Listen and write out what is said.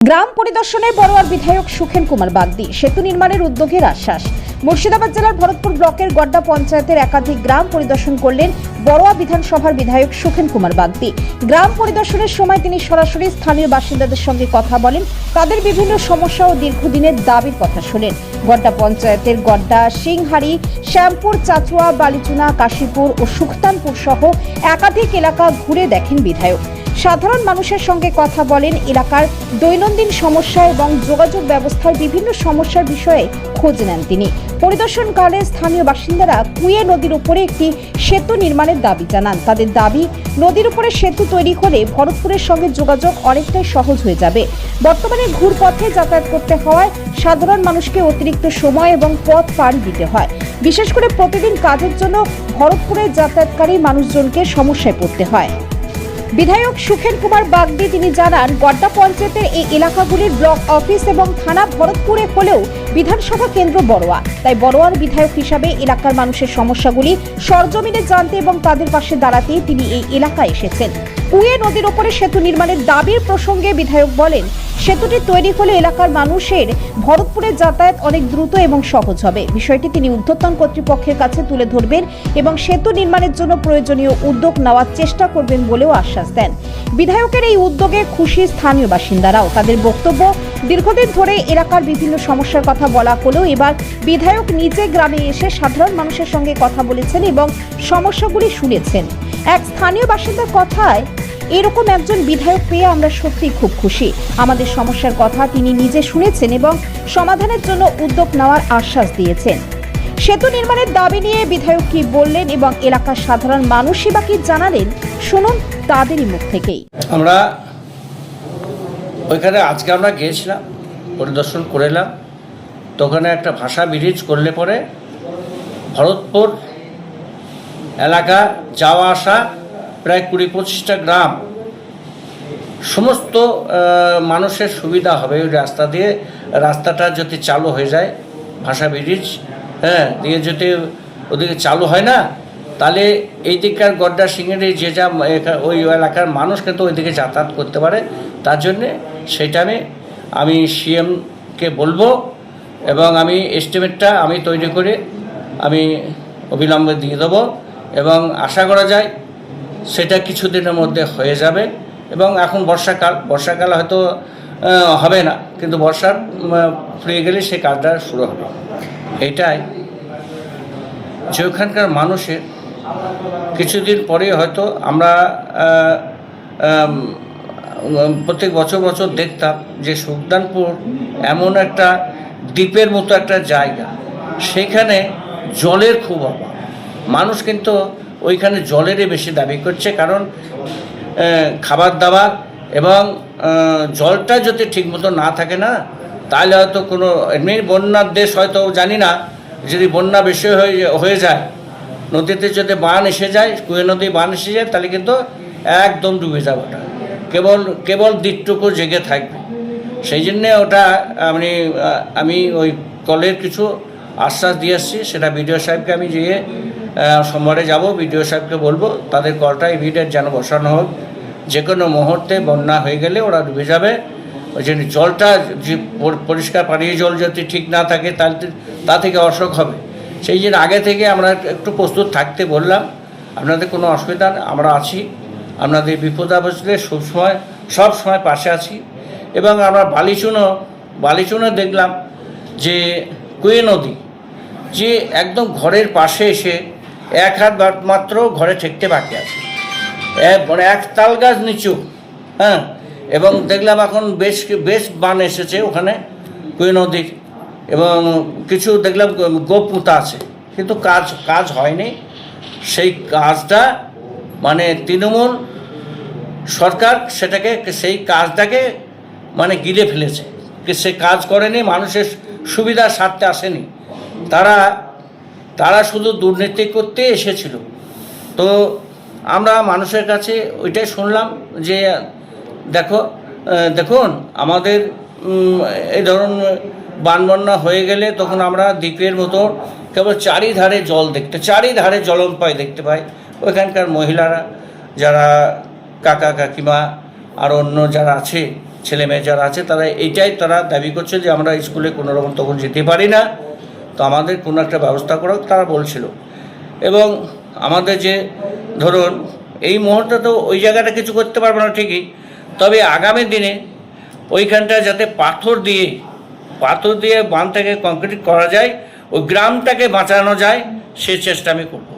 গ্রাম পরিদর্শনে বড়োয়ার বিধায়ক সুখেন কুমার বাগদি সেতু নির্মাণের উদ্যোগের আশ্বাস। মুর্শিদাবাদ জেলার ভরতপুর ব্লকের গড্ডা পঞ্চায়েতের একাধিক গ্রাম পরিদর্শন করলেন বড়োয়া বিধানসভার বিধায়ক সুখেন কুমার বাগদি। গ্রাম পরিদর্শনের সময় তিনি সরাসরি স্থানীয় বাসিন্দাদের সঙ্গে কথা বলেন, তাদের বিভিন্ন সমস্যা ও দীর্ঘদিনের দাবির কথা শোনেন। গড্ডা পঞ্চায়েতের গড্ডা, সিংহারি, শ্যামপুর, চাচুয়া, বালিচুনা, কাশীপুর ও সুখতানপুর সহ একাধিক এলাকা ঘুরে দেখেন বিধায়ক। সাধারণ মানুষের সঙ্গে কথা বলেন, এলাকার দৈনন্দিন সমস্যা এবং যোগাযোগ ব্যবস্থার বিভিন্ন সমস্যার বিষয়ে খোঁজ নেন তিনি। পরিদর্শনকালে স্থানীয় বাসিন্দারা কুয়ে নদীর উপরে একটি সেতু নির্মাণের দাবি জানান। তাদের দাবি, নদীর উপরে সেতু তৈরি হলে ভরতপুরের সঙ্গে যোগাযোগ অনেকটাই সহজ হয়ে যাবে। বর্তমানে ঘুরপথে যাতায়াত করতে হওয়ায় সাধারণ মানুষকে অতিরিক্ত সময় এবং পথ পাড়ি দিতে হয়। বিশেষ করে প্রতিদিন কাজের জন্য ভরতপুরে যাতায়াতকারী মানুষজনকে সমস্যায় পড়তে হয়। বিধায়ক সুখেন কুমার বাগদি তিনি জানান, গড্ডা পঞ্চায়েতের এই এলাকাগুলির ব্লক অফিস এবং থানা ভরতপুরে হলেও বিধানসভা কেন্দ্র বড়োয়া, তাই বড়োয়ার বিধায়ক হিসাবে এলাকার মানুষের সমস্যাগুলি সরজমিনে জানতে এবং তাদের পাশে দাঁড়াতে তিনি এই এলাকায় এসেছেন। কুয়ে নদীর ওপরে সেতু নির্মাণের দাবির প্রসঙ্গে বিধায়ক বলেন, সেতুটি তৈরি হলে এলাকার মানুষের ভরতপুরে যাতায়াত অনেক দ্রুত এবং সহজ হবে। বিষয়টি তিনি ঊর্ধ্বতন কর্তৃপক্ষের কাছে তুলে ধরবেন এবং সেতু নির্মাণের জন্য প্রয়োজনীয় উদ্যোগ নেওয়ার চেষ্টা করবেন বলেও আশ্বাস দেন। বিধায়কের এই উদ্যোগে খুশি স্থানীয় বাসিন্দারাও। তাদের বক্তব্য, দীর্ঘদিন ধরে এলাকার বিভিন্ন সমস্যার কথা বলা হলেও এবার বিধায়ক নিজে গ্রামে এসে সাধারণ মানুষের সঙ্গে কথা বলেছেন এবং সমস্যাগুলি শুনেছেন। এক স্থানীয় বাসিন্দার কথায়, এরকম একজন বিধায়ক পেয়ে আমরা সত্যিই খুব খুশি। আমাদের সমস্যার কথা তিনি নিজে শুনেছেন এবং সমাধানের জন্য উদ্যোগ নেওয়ার আশ্বাস দিয়েছেন। সেতু নির্মাণের দাবি নিয়ে বিধায়ক কি বললেন এবং এলাকার সাধারণ মানুষই বা কি জানালেন, শুনুন তাদেরই মুখ থেকেই। আমরা ওইখানে আজকে আমরা গিয়েছিলাম, পরিদর্শন করে এলাম। তো ওখানে একটা ভাষা ব্রিজ করলে পরে ভরতপুর এলাকা যাওয়া আসা প্রায় 20-25টা গ্রাম সমস্ত মানুষের সুবিধা হবে ওই রাস্তা দিয়ে। রাস্তাটা যদি চালু হয়ে যায়, ভাষা ব্রিজ দিয়ে যদি ওদিকে চালু হয় না, তাহলে এই দিককার গড্ডা সিংহের যে যা ওই এলাকার মানুষ কিন্তু ওইদিকে যাতায়াত করতে পারে। তার জন্যে সেটা আমি সিএমকে বলবো এবং আমি এস্টিমেটটা আমি তৈরি করে আমি অবিলম্বে দিয়ে দেবো এবং আশা করা যায় সেটা কিছুদিনের মধ্যে হয়ে যাবে। এবং এখন বর্ষাকাল হয়তো হবে না, কিন্তু বর্ষার ফুরিয়ে গেলে সেই কাজটা শুরু হবে। এইটাই যে ওখানকার মানুষের কিছুদিন পরে হয়তো আমরা প্রত্যেক বছর দেখতাম যে সুলতানপুর এমন একটা দ্বীপের মতো একটা জায়গা, সেখানে জলের খুব অভাব। মানুষ কিন্তু ওইখানে জলেরই বেশি দাবি করছে, কারণ খাবার দাবার এবং জলটা যদি ঠিকমতো না থাকে না, তাহলে হয়তো কোনো এমনি বন্যার দেশ হয়তো জানি না, যদি বন্যা বেশি হয়ে যায়, নদীতে যদি বান এসে যায়, কুয়ে নদী বান এসে যায়, তাহলে কিন্তু একদম ডুবে যাবে, ওটা কেবল দ্বীপটুকু জেগে থাকবে। সেই জন্যে ওটা আমি ওই কলের কিছু আশ্বাস দিয়ে আসছি। সেটা বিডিও সাহেবকে আমি যেয়ে সোমবারে যাব, বিডিও সাহেবকে বলবো তাদের কলটা ইমিডিয়েট যেন বসানো হোক। যে কোনো মুহূর্তে বন্যা হয়ে গেলে ওরা ডুবে যাবে। ওই জন্য জলটা যে পরিষ্কার পানীয় জল যদি ঠিক না থাকে, তাহলে তা থেকে অসুখ হবে। সেই জন্য আগে থেকে আমরা একটু প্রস্তুত থাকতে বললাম। আপনাদের কোনো অসুবিধা নেই, আমরা আছি। আপনাদের বিপদ আপদে সব সময় পাশে আছি। এবং আমরা বালিচুনো দেখলাম যে কুয়ে নদী যে একদম ঘরের পাশে এসে এক হাত মাত্র ঘরে ঠেকতে বাকি আছে, মানে এক তাল গাছ নিচু। এবং দেখলাম এখন বেশ বান এসেছে ওখানে কুয়ে নদীর, এবং কিছু দেখলাম গোপ পুঁতা আছে, কিন্তু কাজ হয়নি। সেই কাজটা মানে তৃণমূল সরকার সেই কাজটাকে গিলে ফেলেছে। সে কাজ করেনি, মানুষের সুবিধার স্বার্থে আসেনি। তারা শুধু দুর্নীতি করতে এসেছিল। তো আমরা মানুষের কাছে ওইটাই শুনলাম যে দেখুন আমাদের এই ধরুন বন্যা হয়ে গেলে তখন আমরা দ্বীপের মতো কেবল চারিধারে জলম্পায় দেখতে পাই। ওইখানকার মহিলারা, যারা কাকা কাকিমা আর অন্য যারা আছে ছেলে মেয়ে যারা আছে তারা দাবি করছে যে আমরা স্কুলে কোনো রকম তখন যেতে পারি না, তো আমাদের কোনো একটা ব্যবস্থা করো তারা বলছিল। এবং আমাদের যে ধরুন এই মুহূর্তে তো ওই জায়গাটা কিছু করতে পারবো না ঠিকই, তবে আগামী দিনে ওইখানটা যাতে পাথর দিয়ে বাঁধটাকে কংক্রিট করা যায়, ওই গ্রামটাকে বাঁচানো যায়, সেই চেষ্টা আমি করব।